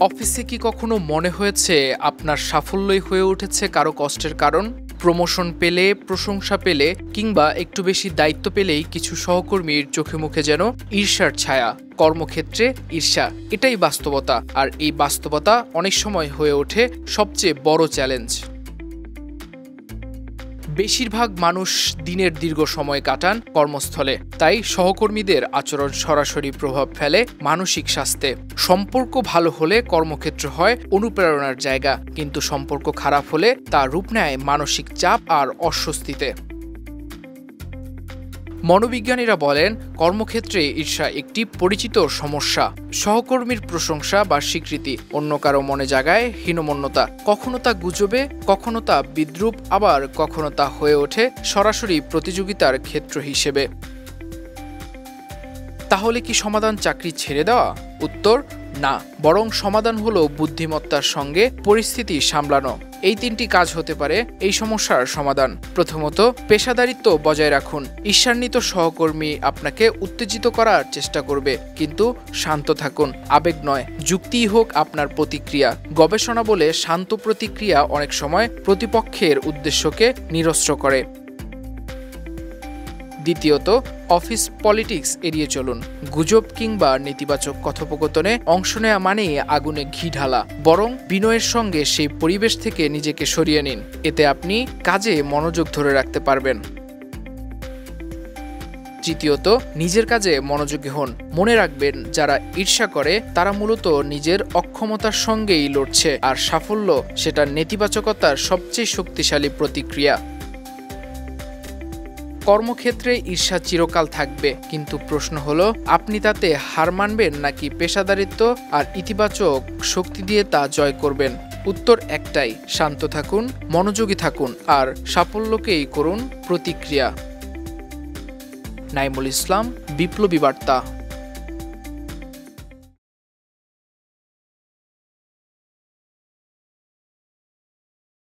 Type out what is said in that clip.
অফিসে কি কখনো মনে হয়েছে আপনার সাফল্যই হয়ে উঠেছে কারো কষ্টের কারণ? প্রমোশন পেলে, প্রশংসা পেলে কিংবা একটু বেশি দায়িত্ব পেলেই কিছু সহকর্মীর চোখে মুখে যেন ঈর্ষার ছায়া। কর্মক্ষেত্রে ঈর্ষা, এটাই বাস্তবতা, আর এই বাস্তবতা অনেক সময় হয়ে ওঠে সবচেয়ে বড় চ্যালেঞ্জ। বেশিরভাগ মানুষ দিনের দীর্ঘ সময় কাটান কর্মস্থলে, তাই সহকর্মীদের আচরণ সরাসরি প্রভাব ফেলে মানসিক স্বাস্থ্যে। সম্পর্ক ভালো হলে কর্মক্ষেত্র হয় অনুপ্রেরণার জায়গা, কিন্তু সম্পর্ক খারাপ হলে তা রূপ নেয় মানসিক চাপ আর অস্বস্তিতে। মনোবিজ্ঞানীরা বলেন, কর্মক্ষেত্রে ঈর্ষা একটি পরিচিত সমস্যা। সহকর্মীর প্রশংসা বা স্বীকৃতি অন্য কারো মনে জাগায় হীনমন্যতা। কখনো তা গুজবে, কখনো তা বিদ্রূপ, আবার কখনো তা হয়ে ওঠে সরাসরি প্রতিযোগিতার ক্ষেত্র হিসেবে। তাহলে কি সমাধান চাকরি ছেড়ে দেওয়া? উত্তর না, বরং সমাধান হলো বুদ্ধিমত্তার সঙ্গে পরিস্থিতি সামলানো। এই তিনটি কাজ হতে পারে এই সমস্যার সমাধান। প্রথমত, পেশাদারিত্ব বজায় রাখুন। ঈর্ষান্বিত সহকর্মী আপনাকে উত্তেজিত করার চেষ্টা করবে, কিন্তু শান্ত থাকুন। আবেগ নয়, যুক্তিই হোক আপনার প্রতিক্রিয়া। গবেষণা বলে শান্ত প্রতিক্রিয়া অনেক সময় প্রতিপক্ষের উদ্দেশ্যকে নিরস্ত করে। দ্বিতীয়ত, অফিস পলিটিক্স এড়িয়ে চলুন। গুজব কিংবা নেতিবাচক কথোপকথনে অংশ নেওয়া মানেই আগুনে ঘি ঢালা। বরং বিনয়ের সঙ্গে সেই পরিবেশ থেকে নিজেকে সরিয়ে নিন। এতে আপনি কাজে মনোযোগ ধরে রাখতে পারবেন। তৃতীয়ত, নিজের কাজে মনোযোগী হন। মনে রাখবেন, যারা ঈর্ষা করে তারা মূলত নিজের অক্ষমতার সঙ্গেই লড়ছে, আর সাফল্য সেটা নেতিবাচকতার সবচেয়ে শক্তিশালী প্রতিক্রিয়া। কর্মক্ষেত্রে ঈর্ষা চিরকাল থাকবে, কিন্তু প্রশ্ন হলো আপনি তাতে হার মানবেন নাকি পেশাদারিত্ব আর ইতিবাচক শক্তি দিয়ে তা জয় করবেন। উত্তর একটাই, শান্ত থাকুন, মনোযোগী থাকুন, আর সাফল্যকেই করুন প্রতিক্রিয়া। নাইমুল ইসলাম, বিপ্লবী বার্তা।